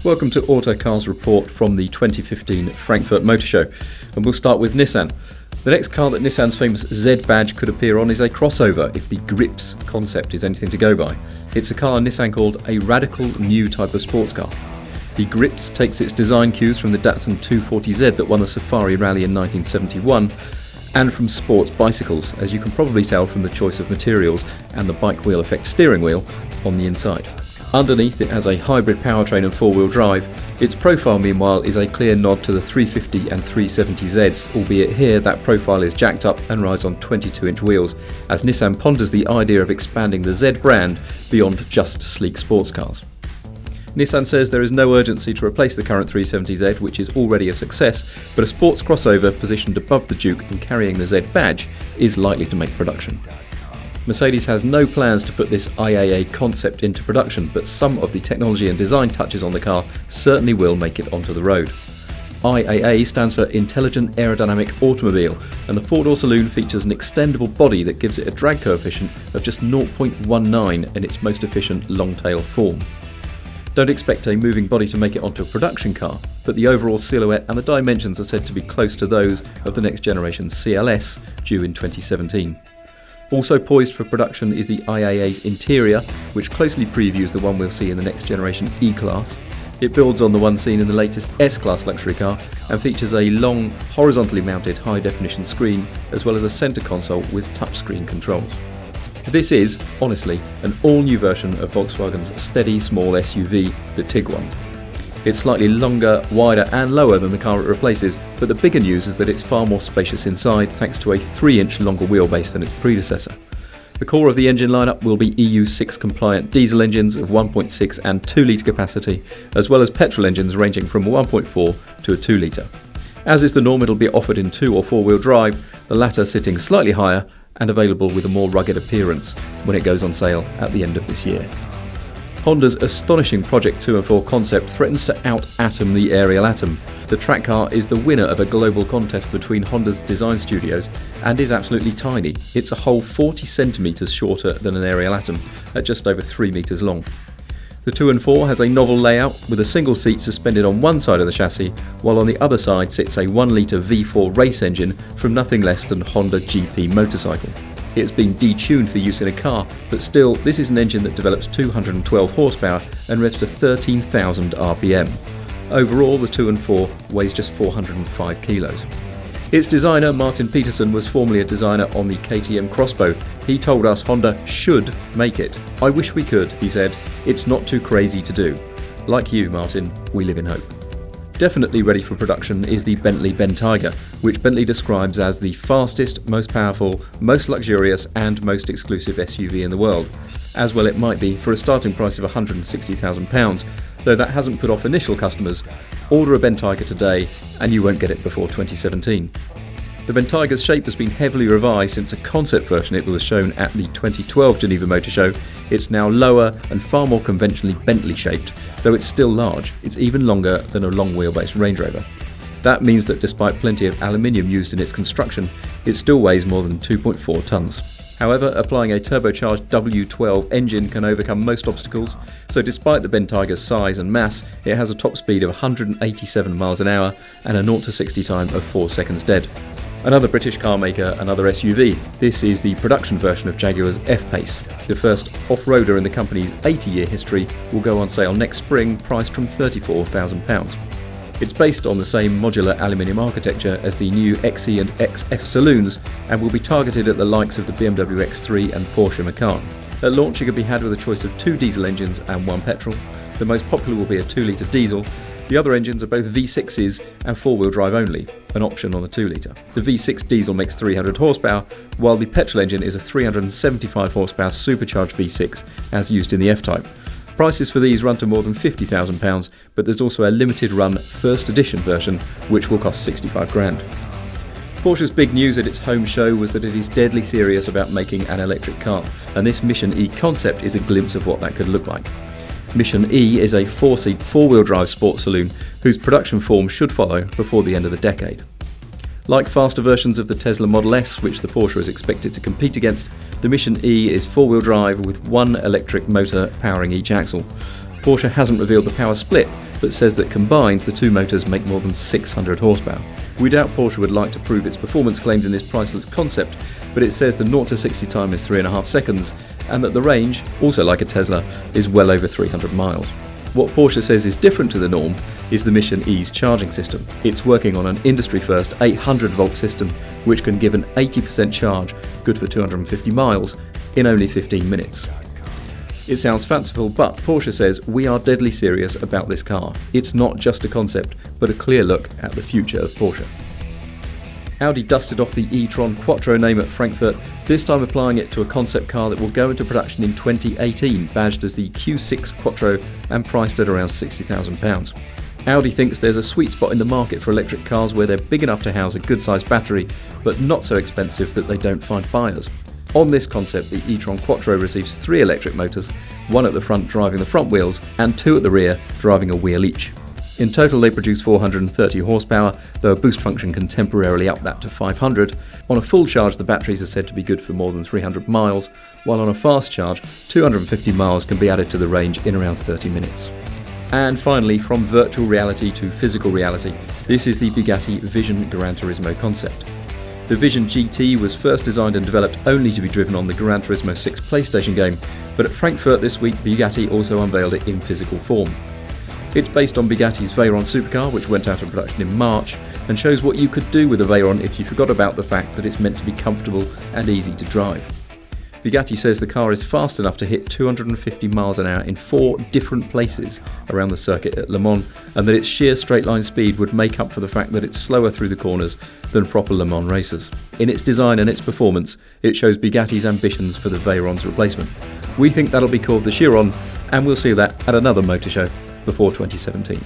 Welcome to Autocar's report from the 2015 Frankfurt Motor Show, and we'll start with Nissan. The next car that Nissan's famous Z badge could appear on is a crossover, if the Gripz concept is anything to go by. It's a car Nissan called a radical new type of sports car. The Gripz takes its design cues from the Datsun 240Z that won the Safari Rally in 1971, and from sports bicycles, as you can probably tell from the choice of materials and the bike wheel effect steering wheel on the inside. Underneath, it has a hybrid powertrain and four-wheel drive. Its profile, meanwhile, is a clear nod to the 350 and 370Zs, albeit here that profile is jacked up and rides on 22-inch wheels, as Nissan ponders the idea of expanding the Z brand beyond just sleek sports cars. Nissan says there is no urgency to replace the current 370Z, which is already a success, but a sports crossover positioned above the Duke and carrying the Z badge is likely to make production. Mercedes has no plans to put this IAA concept into production, but some of the technology and design touches on the car certainly will make it onto the road. IAA stands for Intelligent Aerodynamic Automobile, and the four-door saloon features an extendable body that gives it a drag coefficient of just 0.19 in its most efficient long-tail form. Don't expect a moving body to make it onto a production car, but the overall silhouette and the dimensions are said to be close to those of the next generation CLS, due in 2017. Also poised for production is the IAA's interior, which closely previews the one we'll see in the next generation E-Class. It builds on the one seen in the latest S-Class luxury car and features a long, horizontally mounted high-definition screen, as well as a centre console with touchscreen controls. This is, honestly, an all-new version of Volkswagen's steady small SUV, the Tiguan. It's slightly longer, wider and lower than the car it replaces, but the bigger news is that it's far more spacious inside thanks to a 3-inch longer wheelbase than its predecessor. The core of the engine lineup will be EU6 compliant diesel engines of 1.6 and 2 litre capacity, as well as petrol engines ranging from 1.4 to a 2 litre. As is the norm, it'll be offered in 2 or 4-wheel drive, the latter sitting slightly higher and available with a more rugged appearance when it goes on sale at the end of this year. Honda's astonishing Project 2 and 4 concept threatens to out-atom the aerial atom. The track car is the winner of a global contest between Honda's design studios and is absolutely tiny. It's a whole 40 centimetres shorter than an aerial atom, at just over 3 metres long. The 2 and 4 has a novel layout with a single seat suspended on one side of the chassis, while on the other side sits a 1-litre V4 race engine from nothing less than Honda GP motorcycle. It's been detuned for use in a car, but still, this is an engine that develops 212 horsepower and revs to 13,000 RPM. Overall, the 2 and 4 weighs just 405 kilos. Its designer, Martin Peterson, was formerly a designer on the KTM Crossbow. He told us Honda should make it. "I wish we could," he said. "It's not too crazy to do." Like you, Martin, we live in hope. Definitely ready for production is the Bentley Bentiger, which Bentley describes as the fastest, most powerful, most luxurious and most exclusive SUV in the world. As well it might be, for a starting price of £160,000, though that hasn't put off initial customers. Order a Bentayga today and you won't get it before 2017. The Bentayga's shape has been heavily revised since a concept version it was shown at the 2012 Geneva Motor Show. It's now lower and far more conventionally Bentley shaped, though it's still large. It's even longer than a long wheelbase Range Rover. That means that despite plenty of aluminium used in its construction, it still weighs more than 2.4 tonnes. However, applying a turbocharged W12 engine can overcome most obstacles, so despite the Bentayga's size and mass, it has a top speed of 187 miles an hour and a 0 to 60 time of 4 seconds dead. Another British car maker, another SUV. This is the production version of Jaguar's FPace. The first off-roader in the company's 80-year history will go on sale next spring, priced from £34,000. It's based on the same modular aluminium architecture as the new XE and XF saloons and will be targeted at the likes of the BMW X3 and Porsche Macan. At launch, it could be had with a choice of 2 diesel engines and 1 petrol. The most popular will be a 2-litre diesel. The other engines are both V6s and 4-wheel drive only, an option on the 2-litre. The V6 diesel makes 300 horsepower, while the petrol engine is a 375 horsepower supercharged V6, as used in the F-Type. Prices for these run to more than £50,000, but there's also a limited run first edition version, which will cost 65 grand. Porsche's big news at its home show was that it is deadly serious about making an electric car, and this Mission E concept is a glimpse of what that could look like. Mission E is a 4-seat, 4-wheel drive sports saloon whose production form should follow before the end of the decade. Like faster versions of the Tesla Model S, which the Porsche is expected to compete against, the Mission E is 4-wheel drive with 1 electric motor powering each axle. Porsche hasn't revealed the power split, but says that combined the two motors make more than 600 horsepower. We doubt Porsche would like to prove its performance claims in this priceless concept, but it says the 0 to 60 time is 3.5 seconds, and that the range, also like a Tesla, is well over 300 miles. What Porsche says is different to the norm is the Mission E's charging system. It's working on an industry-first 800-volt system, which can give an 80% charge, good for 250 miles, in only 15 minutes. It sounds fanciful, but Porsche says we are deadly serious about this car. It's not just a concept, but a clear look at the future of Porsche. Audi dusted off the e-tron Quattro name at Frankfurt, this time applying it to a concept car that will go into production in 2018, badged as the Q6 Quattro and priced at around £60,000. Audi thinks there's a sweet spot in the market for electric cars where they're big enough to house a good-sized battery, but not so expensive that they don't find buyers. On this concept, the e-tron Quattro receives 3 electric motors, 1 at the front driving the front wheels and 2 at the rear driving a wheel each. In total they produce 430 horsepower, though a boost function can temporarily up that to 500. On a full charge the batteries are said to be good for more than 300 miles, while on a fast charge 250 miles can be added to the range in around 30 minutes. And finally, from virtual reality to physical reality, this is the Bugatti Vision Gran Turismo concept. The Vision GT was first designed and developed only to be driven on the Gran Turismo 6 PlayStation game, but at Frankfurt this week Bugatti also unveiled it in physical form. It's based on Bugatti's Veyron supercar, which went out of production in March, and shows what you could do with a Veyron if you forgot about the fact that it's meant to be comfortable and easy to drive. Bugatti says the car is fast enough to hit 250 miles an hour in 4 different places around the circuit at Le Mans, and that its sheer straight line speed would make up for the fact that it's slower through the corners than proper Le Mans racers. In its design and its performance, it shows Bugatti's ambitions for the Veyron's replacement. We think that'll be called the Chiron, and we'll see that at another motor show before 2017.